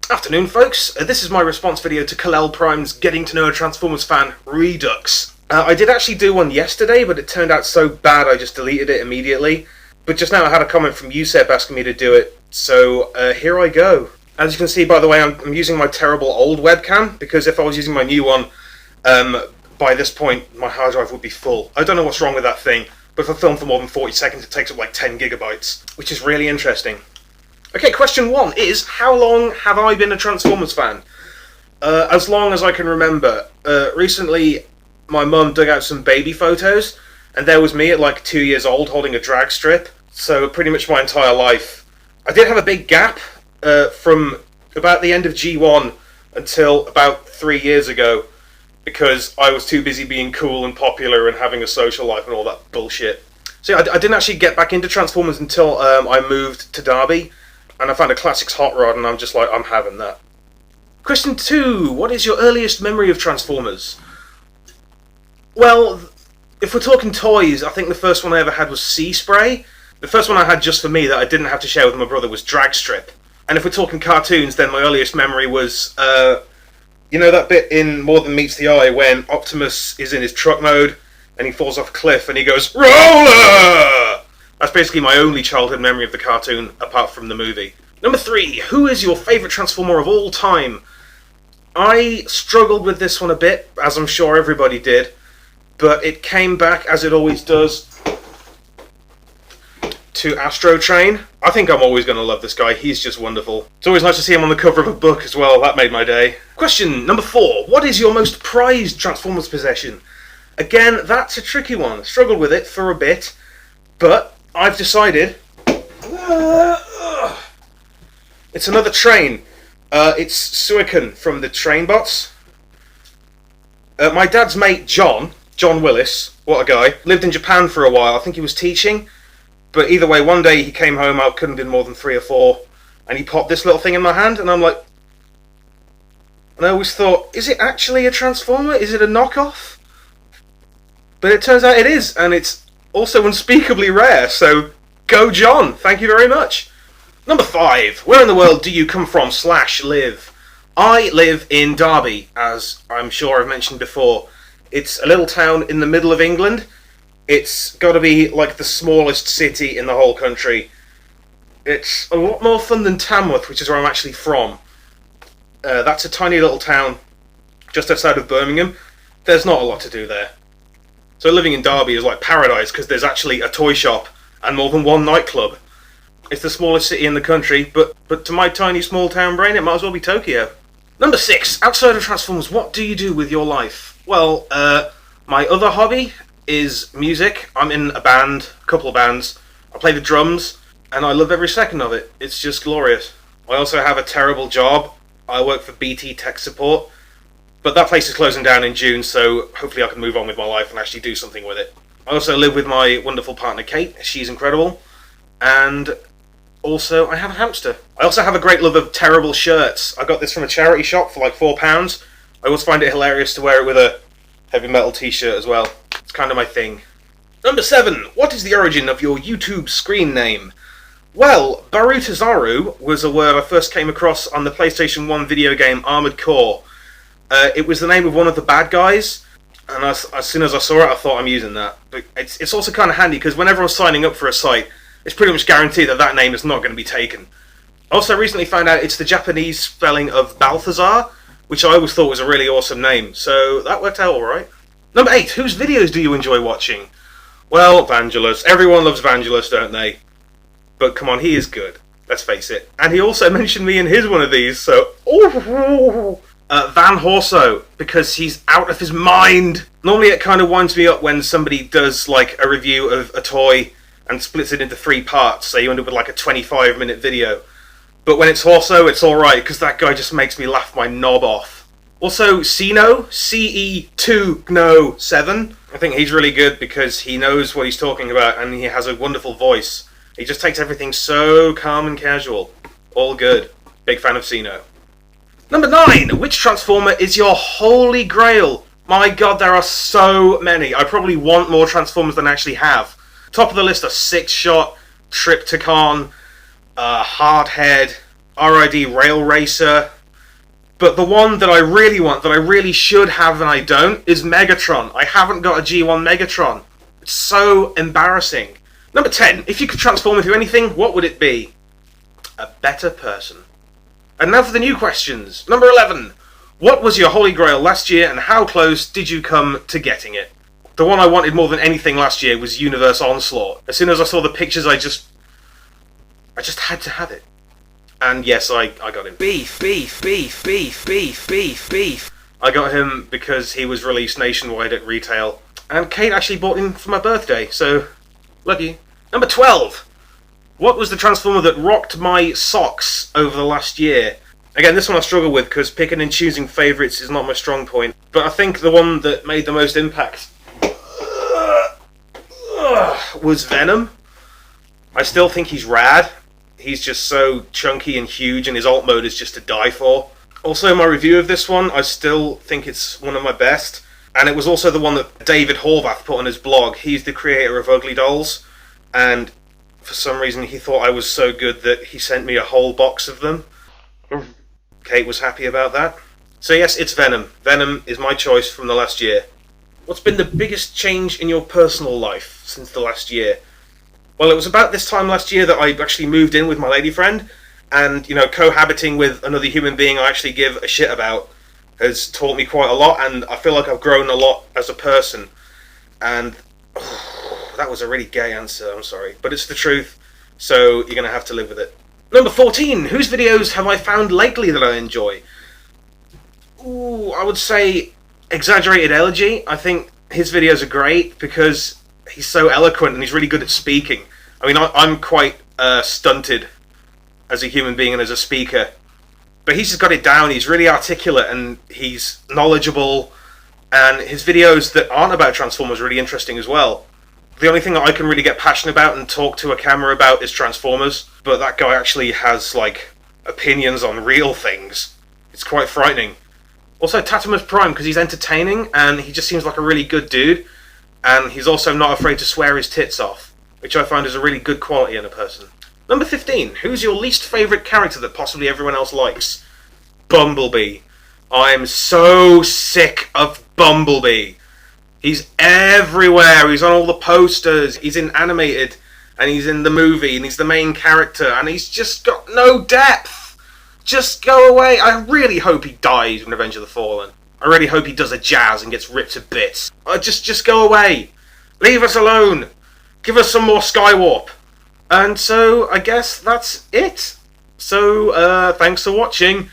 Afternoon, folks. This is my response video to Kalel Prime's Getting to Know a Transformers Fan Redux. I did actually do one yesterday, but it turned out so bad I just deleted it immediately. But just now I had a comment from Yusef asking me to do it, so here I go. As you can see, by the way, I'm using my terrible old webcam, because if I was using my new one, by this point my hard drive would be full. I don't know what's wrong with that thing, but if I film for more than 40 seconds it takes up like 10 gigabytes, which is really interesting. Okay, question 1 is, how long have I been a Transformers fan? As long as I can remember. Recently, my mum dug out some baby photos, and there was me at like 2 years old holding a drag strip, so pretty much my entire life. I did have a big gap from about the end of G1 until about 3 years ago, because I was too busy being cool and popular and having a social life and all that bullshit. So I didn't actually get back into Transformers until I moved to Derby, and I found a Classics Hot Rod, and I'm just like, I'm having that. Question 2. What is your earliest memory of Transformers? Well, if we're talking toys, I think the first one I ever had was Sea Spray. The first one I had just for me that I didn't have to share with my brother was Drag Strip. And if we're talking cartoons, then my earliest memory was, you know that bit in More Than Meets the Eye when Optimus is in his truck mode, and he falls off a cliff and he goes, ROLLER! That's basically my only childhood memory of the cartoon, apart from the movie. Number 3. Who is your favourite Transformer of all time? I struggled with this one a bit, as I'm sure everybody did, but it came back, as it always does, to Astro Train. I think I'm always going to love this guy. He's just wonderful. It's always nice to see him on the cover of a book as well. That made my day. Question number 4. What is your most prized Transformers possession? Again, that's a tricky one. I struggled with it for a bit, but I've decided it's another train. It's Suican from the Trainbots. My dad's mate John Willis, what a guy, lived in Japan for a while. I think he was teaching, but either way, one day he came home, I couldn't have been more than 3 or 4, and he popped this little thing in my hand, and I'm like, and I always thought, is it actually a Transformer? Is it a knockoff? But it turns out it is, and it's also unspeakably rare, so go John, thank you very much. Number 5, where in the world do you come from / live? I live in Derby, as I'm sure I've mentioned before. It's a little town in the middle of England. It's got to be like the smallest city in the whole country. It's a lot more fun than Tamworth, which is where I'm actually from. That's a tiny little town just outside of Birmingham. There's not a lot to do there. So living in Derby is like paradise, because there's actually a toy shop and more than one nightclub. It's the smallest city in the country, but to my tiny small town brain, it might as well be Tokyo. Number 6. Outside of Transformers, what do you do with your life? Well, my other hobby is music. I'm in a band, a couple of bands. I play the drums, and I love every second of it. It's just glorious. I also have a terrible job. I work for BT Tech Support, but that place is closing down in June, so hopefully I can move on with my life and actually do something with it. I also live with my wonderful partner Kate. She's incredible. And also, I have a hamster. I also have a great love of terrible shirts. I got this from a charity shop for like £4. I always find it hilarious to wear it with a heavy metal t-shirt as well. It's kind of my thing. Number 7. What is the origin of your YouTube screen name? Well, Barutazaru was a word I first came across on the PlayStation 1 video game Armored Core. It was the name of one of the bad guys, and as soon as I saw it I thought, I'm using that. But it's also kind of handy, because whenever I'm signing up for a site, it's pretty much guaranteed that that name is not going to be taken. I also recently found out it's the Japanese spelling of Balthazar, which I always thought was a really awesome name, so that worked out alright. Number 8. Whose videos do you enjoy watching? Well, Vangelis. Everyone loves Vangelis, don't they? But come on, he is good. Let's face it. And he also mentioned me in his one of these, so... Van Horso, because he's out of his mind. Normally it kind of winds me up when somebody does like a review of a toy and splits it into 3 parts, so you end up with like a 25-minute video. But when it's Horso, it's alright, because that guy just makes me laugh my knob off. Also, Ceno, CE2GNO7. I think he's really good because he knows what he's talking about, and he has a wonderful voice. He just takes everything so calm and casual. All good. Big fan of Ceno. Number 9. Which Transformer is your holy grail? My god, there are so many. I probably want more Transformers than I actually have. Top of the list are 6-Shot, Triptychon, Hardhead, RID Rail Racer, But the one that I really want, that I really should have and I don't, is Megatron. I haven't got a G1 Megatron. It's so embarrassing. Number 10. If you could transform into anything, what would it be? A better person. And now for the new questions. Number 11. What was your holy grail last year and how close did you come to getting it? The one I wanted more than anything last year was Universe Onslaught. As soon as I saw the pictures, I just had to have it. And yes, I got him. Beef. I got him because he was released nationwide at retail. And Kate actually bought him for my birthday, so love you. Number 12. What was the Transformer that rocked my socks over the last year? Again, this one I struggle with because picking and choosing favourites is not my strong point. But I think the one that made the most impact was Venom. I still think he's rad. He's just so chunky and huge, and his alt mode is just to die for. Also, my review of this one, I still think it's one of my best. And it was also the one that David Horvath put on his blog. He's the creator of Ugly Dolls. And for some reason, he thought I was so good that he sent me a whole box of them. Kate was happy about that. So yes, it's Venom. Venom is my choice from the last year. What's been the biggest change in your personal life since the last year? Well, it was about this time last year that I actually moved in with my lady friend, and, you know, cohabiting with another human being I actually give a shit about has taught me quite a lot, and I feel like I've grown a lot as a person. And that was a really gay answer, I'm sorry, but it's the truth, so you're going to have to live with it. Number 14, whose videos have I found lately that I enjoy? Ooh, I would say Exaggerated Elegy. I think his videos are great because he's so eloquent and he's really good at speaking. I mean, I'm quite stunted as a human being and as a speaker, but he's just got it down. He's really articulate and he's knowledgeable, and his videos that aren't about Transformers are really interesting as well. The only thing that I can really get passionate about and talk to a camera about is Transformers, but that guy actually has, like, opinions on real things. It's quite frightening. Also, Tatimus Prime, because he's entertaining and he just seems like a really good dude. And he's also not afraid to swear his tits off, which I find is a really good quality in a person. Number 15. Who's your least favourite character that possibly everyone else likes? Bumblebee. I'm so sick of Bumblebee. He's everywhere. He's on all the posters. He's in animated, and he's in the movie, and he's the main character, and he's just got no depth. Just go away. I really hope he dies in Revenge of the Fallen. I really hope he does a jazz and gets ripped to bits. Just go away. Leave us alone. Give us some more Skywarp. And so, I guess that's it. So, thanks for watching.